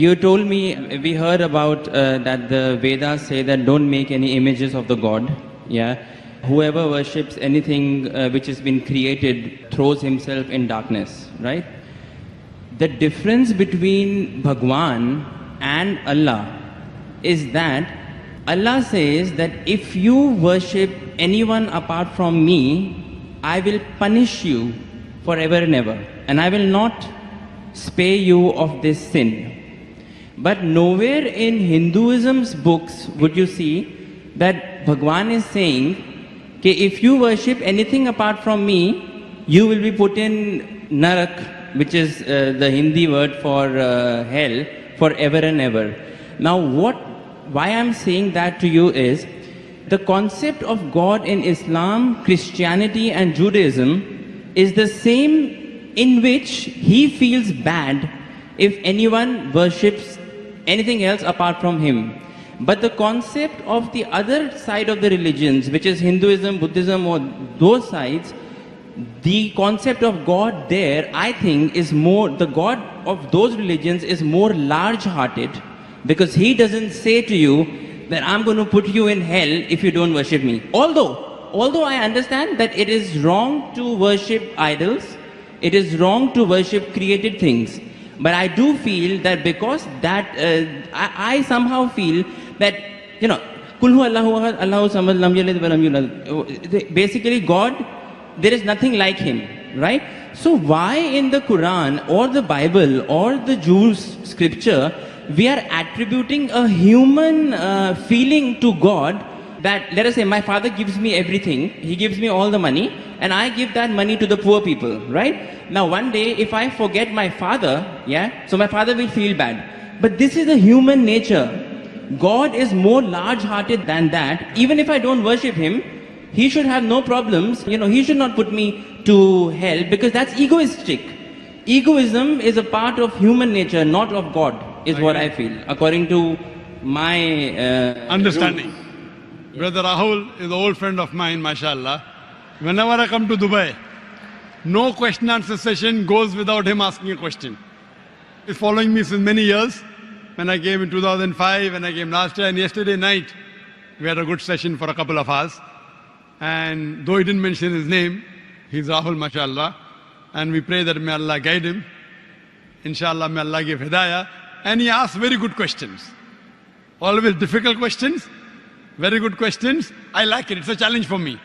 You told me, we heard about that the Vedas say that don't make any images of the God. Yeah. Whoever worships anything which has been created throws himself in darkness, right? The difference between Bhagwan and Allah is that Allah says that if you worship anyone apart from me, I will punish you forever and ever, and I will not spare you of this sin. But nowhere in Hinduism's books would you see that Bhagwan is saying, okay, if you worship anything apart from me, you will be put in Narak, which is the Hindi word for hell, forever and ever. Now why I'm saying that to you is, the concept of God in Islam, Christianity and Judaism is the same, in which he feels bad if anyone worships anything else apart from him. But the concept of the other side of the religions, which is Hinduism, Buddhism, or those sides, the concept of God there, I think, is more, the God of those religions is more large-hearted, because he doesn't say to you that I'm going to put you in hell if you don't worship me. Although I understand that it is wrong to worship idols, it is wrong to worship created things. But I do feel that because that, I somehow feel that, you know, Kul hu Allahu ahad, Allahu samad, lam yalid wa lam yulad. Basically, God, there is nothing like him, right? So why in the Quran or the Bible or the Jews' scripture, we are attributing a human feeling to God, that, let us say, my father gives me everything, he gives me all the money, and I give that money to the poor people, right? Now one day, if I forget my father, yeah, so my father will feel bad. But this is a human nature. God is more large-hearted than that. Even if I don't worship him, he should have no problems. You know, he should not put me to hell, because that's egoistic. Egoism is a part of human nature, not of God, is what I feel, according to my understanding. rules. Brother Rahul is an old friend of mine, mashallah. Whenever I come to Dubai, no question answer session goes without him asking a question. He's following me since many years. When I came in 2005, when I came last year, and yesterday night, we had a good session for a couple of hours. And though he didn't mention his name, he's Rahul, mashallah. And we pray that may Allah guide him. Inshallah, may Allah give hidayah. And he asks very good questions. Always difficult questions, very good questions. I like it. It's a challenge for me.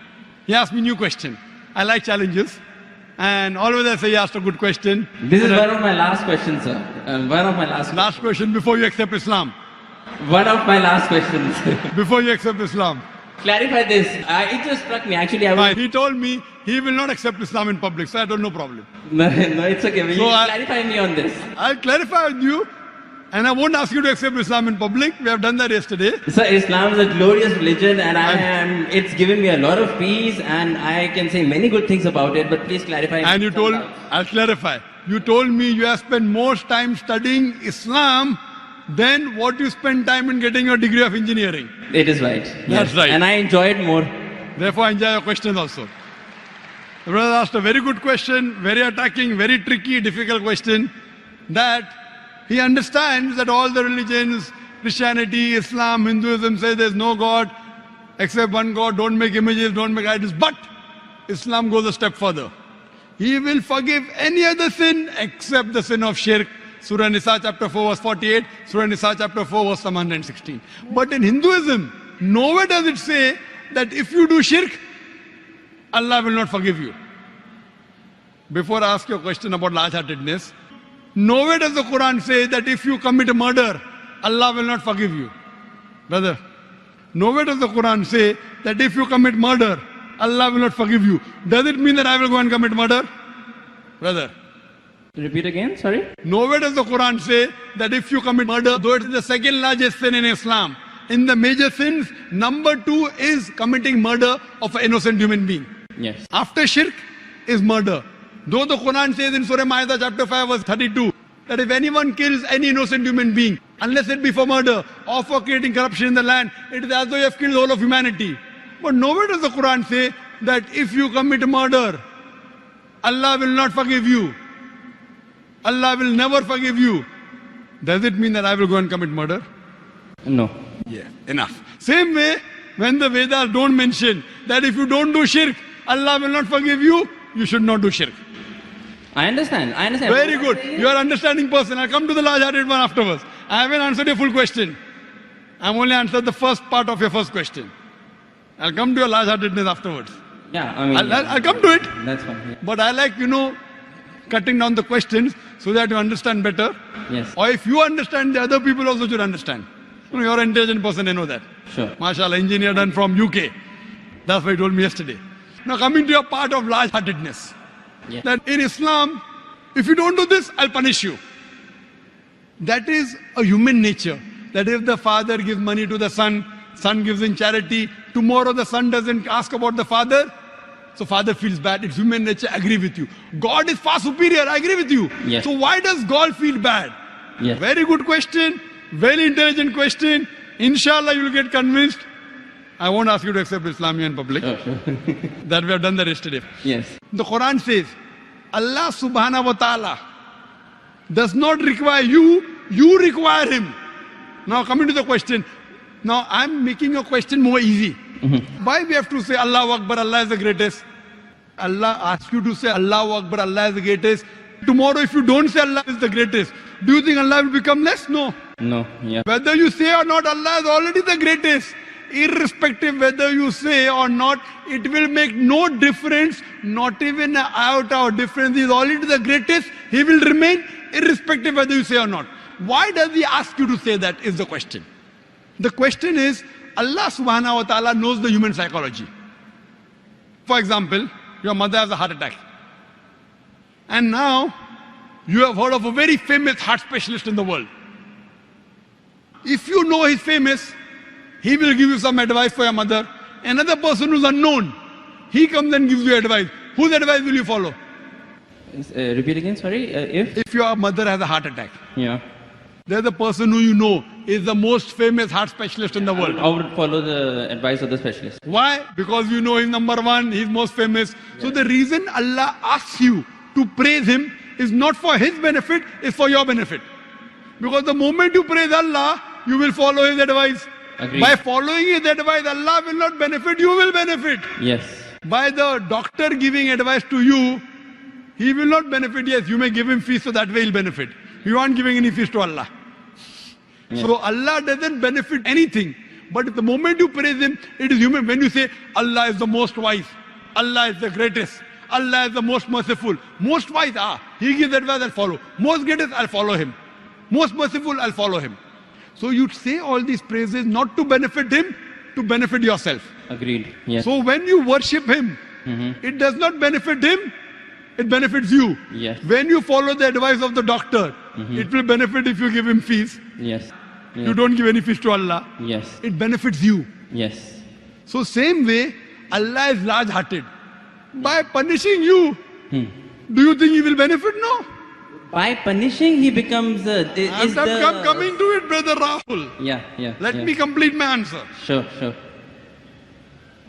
He asked me new question. I like challenges. And always I say he asked a good question. This is one of my last questions, sir. One of my Last question before you accept Islam. One of my last questions. Before you accept Islam. Clarify this. It just struck me. Actually, He told me he will not accept Islam in public, so I don't know problem. No, it's okay. Will you clarify me on this? I'll clarify with you, and I won't ask you to accept Islam in public. We have done that yesterday. Sir, Islam is a glorious religion, and it's given me a lot of peace, and I can say many good things about it, but please clarify. And you told, I'll clarify. You told me you have spent more time studying Islam than what you spend time in getting your degree of engineering. It is right. That's right. And I enjoy it more. Therefore, I enjoy your questions also. The brother asked a very good question, very attacking, very tricky, difficult question, that he understands that all the religions, Christianity, Islam, Hinduism, say there's no God except one God, don't make images, don't make idols. But Islam goes a step further. He will forgive any other sin except the sin of shirk. Surah Nisa chapter 4 verse 48, Surah Nisa chapter 4 verse 116. But in Hinduism, nowhere does it say that if you do shirk, Allah will not forgive you. Before I ask you a question about large-heartedness, nowhere does the Quran say that if you commit a murder, Allah will not forgive you. Brother, nowhere does the Quran say that if you commit murder, Allah will not forgive you. Does it mean that I will go and commit murder? Brother. Repeat again, sorry? Nowhere does the Quran say that if you commit murder, though it is the second largest sin in Islam, in the major sins, number 2 is committing murder of an innocent human being. Yes. After shirk is murder. Though the Quran says in Surah Ma'idah chapter 5 verse 32, that if anyone kills any innocent human being, unless it be for murder or for creating corruption in the land, it is as though you have killed the whole of humanity. But nowhere does the Quran say that if you commit murder, Allah will not forgive you. Allah will never forgive you. Does it mean that I will go and commit murder? No. Yeah, enough. Same way, when the Vedas don't mention that if you don't do shirk, Allah will not forgive you, you should not do shirk. I understand. Very good. You are understanding person. I'll come to the large-hearted one afterwards. I haven't answered your full question. I'm only answered the first part of your first question. I'll come to your large-heartedness afterwards. Yeah, I mean, I'll come to it. that's fine. Yeah. But I like, cutting down the questions so that you understand better. Yes. Or if you understand, the other people also should understand. You're an intelligent person, I know that. Sure. MashaAllah, engineer done from UK. That's what he told me yesterday. Now coming to your part of large-heartedness. Yeah. That in Islam, if you don't do this, I'll punish you. That is a human nature. That if the father gives money to the son, son gives in charity, tomorrow the son doesn't ask about the father, so father feels bad. It's human nature, I agree with you. God is far superior, I agree with you. Yes. So why does God feel bad? Yes. Very good question, very intelligent question. Inshallah, you will get convinced. I won't ask you to accept Islam in public. Sure. That we have done that yesterday. Yes. The Quran says, Allah subhanahu wa ta'ala does not require you, you require him. Now coming to the question. Now I'm making your question more easy. Why we have to say Allahu Akbar, Allah is the greatest? Allah asks you to say Allahu Akbar, Allah is the greatest. Tomorrow if you don't say Allah is the greatest, do you think Allah will become less? No. No. Yeah. Whether you say or not, Allah is already the greatest. Irrespective whether you say or not, it will make no difference, not even an iota of difference. He is already the greatest. He will remain irrespective whether you say or not. Why does he ask you to say that is the question. The question is, Allah subhanahu wa ta'ala knows the human psychology. For example, your mother has a heart attack. And now, you have heard of a very famous heart specialist in the world. If you know he's famous, he will give you some advice for your mother. Another person who's unknown, he comes and gives you advice. Whose advice will you follow? Repeat again, sorry. If? Your mother has a heart attack, Yeah. there's a person who you know is the most famous heart specialist in the world. I would follow the advice of the specialist. Why? Because you know he's number one, he's most famous. So the reason Allah asks you to praise him is not for his benefit, it's for your benefit. Because the moment you praise Allah, you will follow his advice. Agreed. By following his advice, Allah will not benefit, you will benefit. Yes. By the doctor giving advice to you, he will not benefit. Yes, you may give him fees so that way he'll benefit. You aren't giving any fees to Allah. Yes. So Allah doesn't benefit anything. But the moment you praise him, it is human. When you say Allah is the most wise, Allah is the greatest, Allah is the most merciful. Most wise, he gives advice, I'll follow. Most greatest, I'll follow him. Most merciful, I'll follow him. So you say all these praises not to benefit him, to benefit yourself. Agreed. Yes. So when you worship him, it does not benefit him, it benefits you. Yes. When you follow the advice of the doctor, it will benefit if you give him fees. Yes. You don't give any fees to Allah. Yes. It benefits you. Yes. So same way, Allah is large-hearted. By punishing you, do you think he will benefit? No. By punishing, he becomes I'm coming to it, brother Rahul. Yeah. Let me complete my answer. Sure.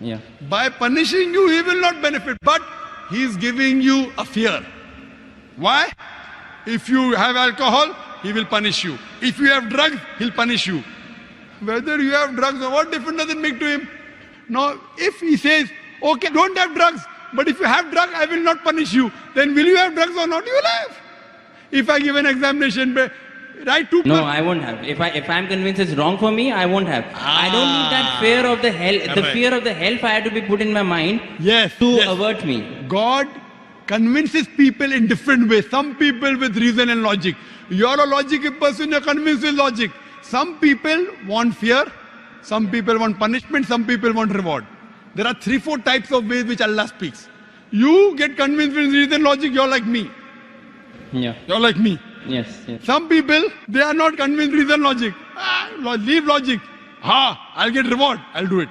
Yeah. By punishing you, he will not benefit, but he is giving you a fear. Why? If you have alcohol, he will punish you. If you have drugs, he'll punish you. Whether you have drugs or what difference does it make to him? Now, if he says, okay, don't have drugs, but if you have drugs, I will not punish you, then will you have drugs or not? You will have. If I give an examination, write two. No, I won't have. If I'm convinced it's wrong for me, I won't have. I don't need that fear of the hell. The Correct. fear of the hellfire to be put in my mind Yes. to yes. avert me. God convinces people in different ways. Some people with reason and logic. You're a logical person, you're convinced with logic. Some people want fear, some people want punishment, some people want reward. There are 3-4 types of ways which Allah speaks. You get convinced with reason and logic, you're like me. Yeah. You're like me. Yes. Some people, they are not convinced with reason and logic. Leave logic. I'll get reward, I'll do it.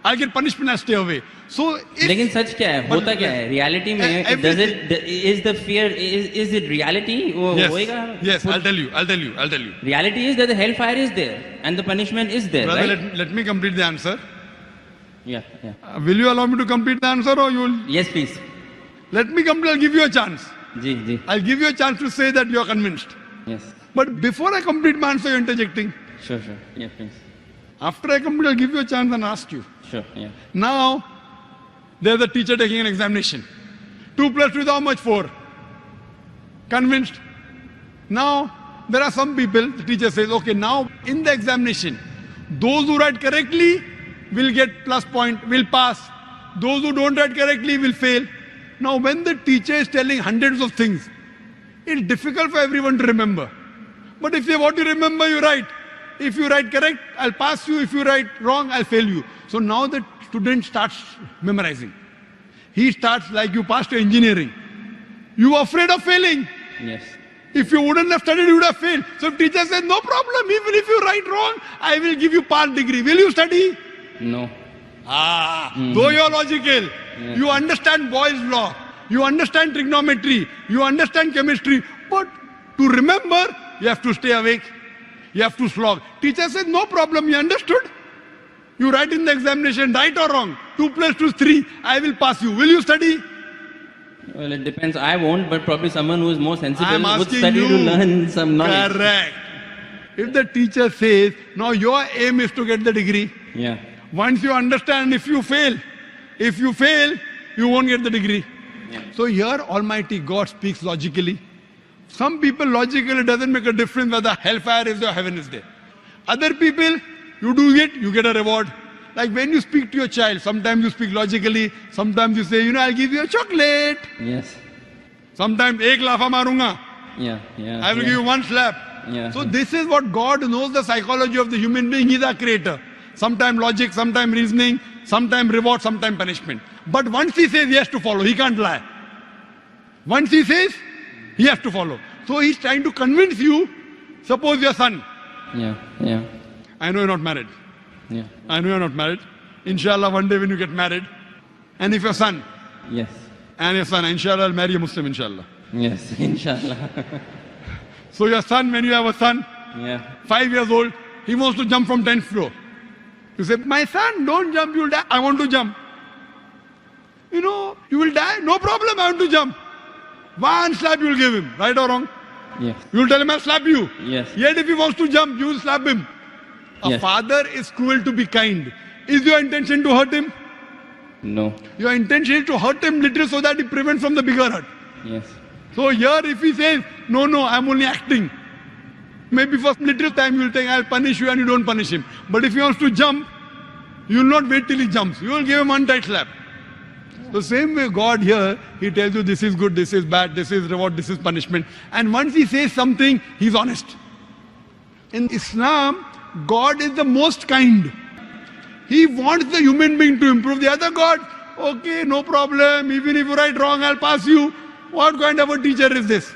I'll get punishment, I'll stay away. So if, लेकिन सच क्या है होता क्या है reality में does it is the fear is it reality वो होएगा yes I'll tell you reality is that the hellfire is there and the punishment is there. Brother, right? let me complete the answer. Yeah. Will you allow me to complete the answer or you will? Yes, please. Let me complete, I'll give you a chance. Ji. I'll give you a chance to say that you're convinced. Yes. But before I complete my answer, you're interjecting. Sure, sure. Yeah, please. After I complete, I'll give you a chance and ask you. Sure, yeah. Now, there's a teacher taking an examination. 2 plus 2 is how much? 4. Convinced? Now, there are some people, the teacher says, okay, now in the examination, those who write correctly will get plus point, will pass. Those who don't write correctly will fail. Now, when the teacher is telling hundreds of things, it's difficult for everyone to remember. But if you want to remember, you write. If you write correct, I'll pass you. If you write wrong, I'll fail you. So now the student starts memorizing. He starts like you passed your engineering. You are afraid of failing. Yes. If you wouldn't have studied, you would have failed. So if teacher says, no problem, even if you write wrong, I will give you part degree. Will you study? No. Though you're logical, you understand Boyle's law, you understand trigonometry, you understand chemistry, but to remember, you have to stay awake, you have to slog. Teacher says, no problem, you understood? You write in the examination, right or wrong, 2 plus 2 is 3, I will pass you. Will you study? Well, it depends. I won't, but probably someone who is more sensible I'm would asking study you. to learn some knowledge. Correct. If the teacher says, now your aim is to get the degree, Yeah. once you understand, if you fail, you won't get the degree. Yeah. So here Almighty God speaks logically. Some people logically it doesn't make a difference whether hellfire is there or heaven is there. Other people, you do it, you get a reward. Like when you speak to your child, sometimes you speak logically, sometimes you say, I'll give you a chocolate. Yes. Sometimes, ek lafa marunga. Yeah. Yeah. I will give you one slap. Yeah. So this is what God knows the psychology of the human being. He's our creator. Sometimes logic, sometimes reasoning, sometimes reward, sometimes punishment. But once he says he has to follow, he can't lie. Once he says, he has to follow. So he's trying to convince you, suppose your son. Yeah. Yeah. I know you're not married. Yeah. I know you're not married. Inshallah, one day when you get married. And if your son, Yes. and your son, inshallah, I'll marry a Muslim, inshallah. Yes. Inshallah. So your son, when you have a son, Yeah. 5 years old, he wants to jump from 10th floor. You say, my son, don't jump, you'll die. I want to jump. You will die. No problem, I want to jump. One slap you will give him, right or wrong? Yes. You will tell him, I'll slap you. Yes. Yet if he wants to jump, you will slap him. A Yes. father is cruel to be kind. Is your intention to hurt him? No. Your intention is to hurt him little so that he prevents from the bigger hurt. Yes. So here if he says, no, I'm only acting. Maybe for little time you will think, I'll punish you and you don't punish him. But if he wants to jump, you will not wait till he jumps. You will give him one tight slap. The same way God here, he tells you this is good, this is bad, this is reward, this is punishment. And once he says something, he's honest. In Islam, God is the most kind. He wants the human being to improve. The other God, okay, no problem. Even if you write wrong, I'll pass you. What kind of a teacher is this?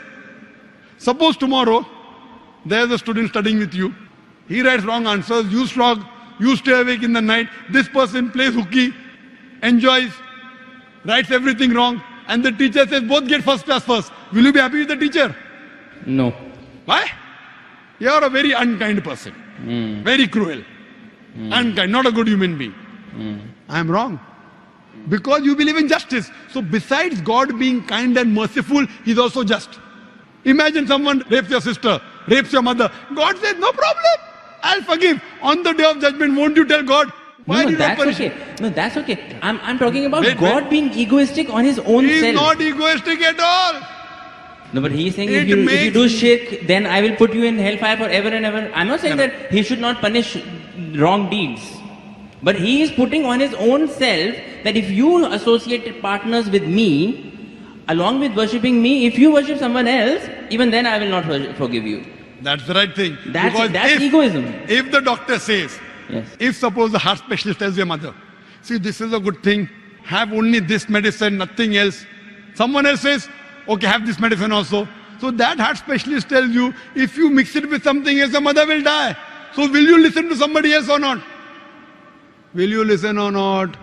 Suppose tomorrow, there's a student studying with you. He writes wrong answers. You slog. You stay awake in the night. This person plays hooky, enjoys, writes everything wrong. And the teacher says, both get first class first. Will you be happy with the teacher? No. Why? You are a very unkind person. Very cruel. Unkind, not a good human being. I am wrong. Because you believe in justice. So besides God being kind and merciful, He's also just. Imagine someone rapes your sister, rapes your mother. God says, no problem. I'll forgive. On the day of judgment, won't you tell God? Why No, did you not that's punish okay. him? No, that's okay. I'm talking about Wait, God wait. being egoistic on his own He is self. not egoistic at all. No, but he's saying It if you makes- do shirk, then I will put you in hellfire forever and ever. I'm not saying that he should not punish wrong deeds. But he is putting on his own self that if you associate partners with me, along with worshipping me, if you worship someone else, even then I will not forgive you. That's the right thing. That's Because egoism. If the doctor says, Yes. if suppose the heart specialist tells your mother, see, this is a good thing, have only this medicine, nothing else. Someone else says, okay, have this medicine also. So that heart specialist tells you, if you mix it with something else, the mother will die. So will you listen to somebody else or not? Will you listen or not?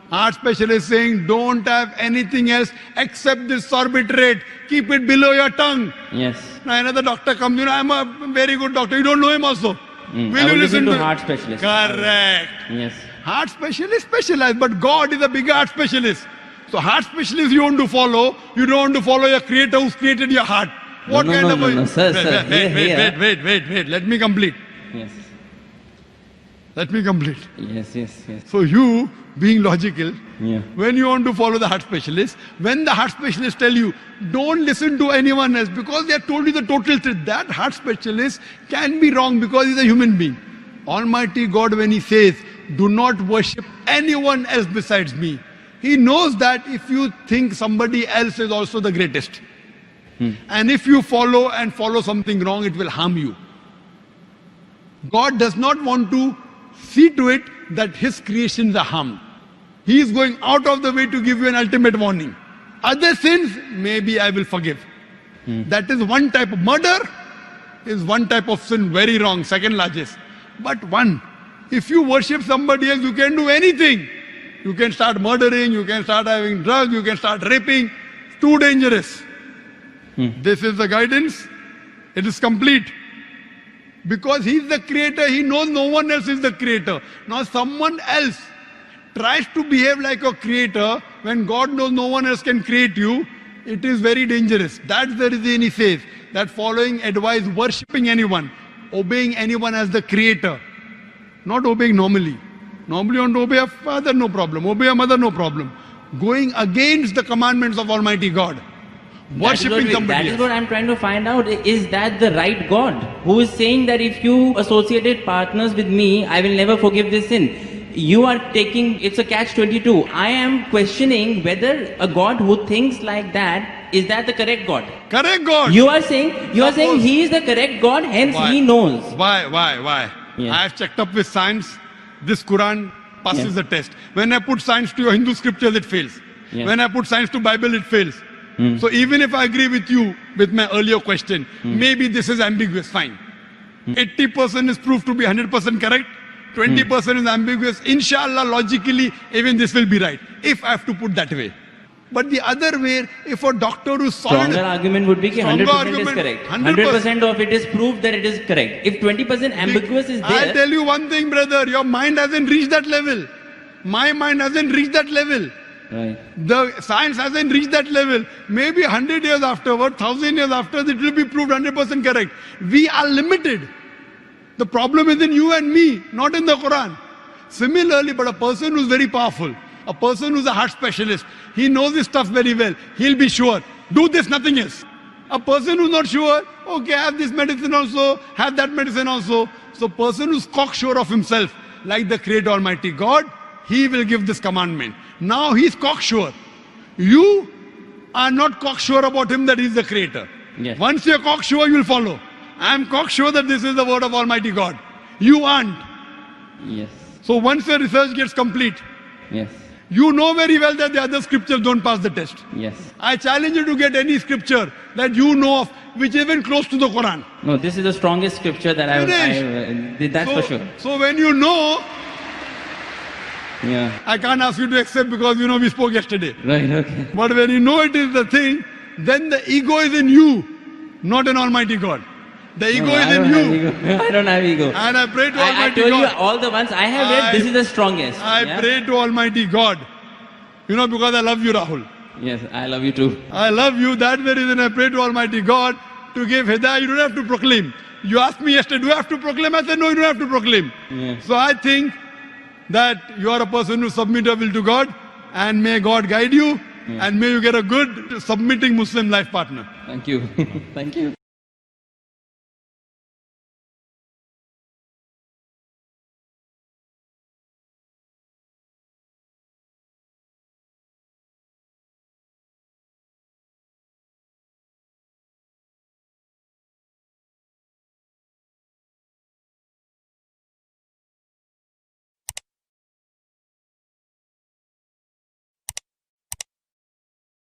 Heart specialist saying, don't have anything else except this sorbitrate. Keep it below your tongue. Yes. Now another doctor comes, I'm a very good doctor. You don't know him also. I will listen to heart specialist. Correct. Yes. Heart specialist specialized, but God is a bigger heart specialist. So heart specialist you want to follow. You don't want to follow your creator who's created your heart. What No, kind no, of no, a... no, sir, sir, Wait. Let me complete. Yes. Let me complete. Yes. So you, being logical, Yeah. when you want to follow the heart specialist, when the heart specialist tell you, don't listen to anyone else because they have told you the total truth, that heart specialist can be wrong because he's a human being. Almighty God, when he says, do not worship anyone else besides me, he knows that if you think somebody else is also the greatest, and if you follow something wrong, it will harm you. God does not want to see to it that his creations are harmed. He is going out of the way to give you an ultimate warning. Other sins, maybe I will forgive. That is one type of murder, is one type of sin, very wrong, second largest. But one, if you worship somebody else, you can do anything. You can start murdering, you can start having drugs, you can start raping. It's too dangerous. This is the guidance. It is complete. Because he is the creator, he knows no one else is the creator. Now someone else tries to behave like a creator when God knows no one else can create you. It is very dangerous. That's the reason he says that following advice, worshipping anyone, obeying anyone as the creator, not obeying normally. Normally you want to obey a father, no problem. Obey a mother, no problem. Going against the commandments of Almighty God. Worshipping somebody That is else. what I'm trying to find out. Is that the right God who is saying that if you associated partners with me, I will never forgive this sin? You are taking, it's a catch-22. I am questioning whether a God who thinks like that, is that the correct God? Correct God. You are saying he is the correct God, hence Why? he knows. Why? Yeah. I have checked up with science. This Quran passes Yeah. the test. When I put science to your Hindu scriptures, it fails. Yeah. When I put science to Bible, it fails. So even if I agree with you with my earlier question, maybe this is ambiguous, fine. 80% is proved to be 100% correct. 20% is ambiguous. Inshallah, logically, even this will be right. If I have to put that way. But the other way, if a doctor who's solid... Stronger argument would be that Stronger 100% is argument, correct. 100% 100% of it is proved that it is correct. If 20% ambiguous is I'll there, tell you one thing, brother. Your mind hasn't reached that level. My mind hasn't reached that level. right. The science hasn't reached that level. Maybe 100 years afterward, 1,000 years after, it will be proved 100% correct. We are limited. The problem is in you and me, not in the Quran. Similarly, but a person who's very powerful, a person who's a heart specialist, he knows his stuff very well. He'll be sure. Do this, nothing else. A person who's not sure, okay, have this medicine also, have that medicine also. So person who's cocksure of himself, like the Creator Almighty God, he will give this commandment. Now he's cocksure. You are not cocksure about him that he's the Creator. Yes. Once you're cocksure, you'll follow. I'm cocksure that this is the word of Almighty God. You aren't. Yes. So once your research gets complete, Yes. you know very well that the other scriptures don't pass the test. Yes. I challenge you to get any scripture that you know of which is even close to the Quran. No, this is the strongest scripture that I that's so, for sure. So when you know, Yeah. I can't ask you to accept because you know we spoke yesterday. Right, okay. But when you know it is the thing, then the ego is in you, not in Almighty God. The ego No, is I in don't have you. ego. I don't have ego. And I pray to I Almighty told you God. all the ones I have read, this is the strongest. I Yeah? pray to Almighty God. You know, because I love you, Rahul. Yes, I love you too. I love you. That's the reason I pray to Almighty God to give hidayah. You don't have to proclaim. You asked me yesterday, do you have to proclaim? I said, no, you don't have to proclaim. Yeah. So I think that you are a person who submit your will to God, and may God guide you, and may you get a good submitting Muslim life partner. Thank you. Thank you.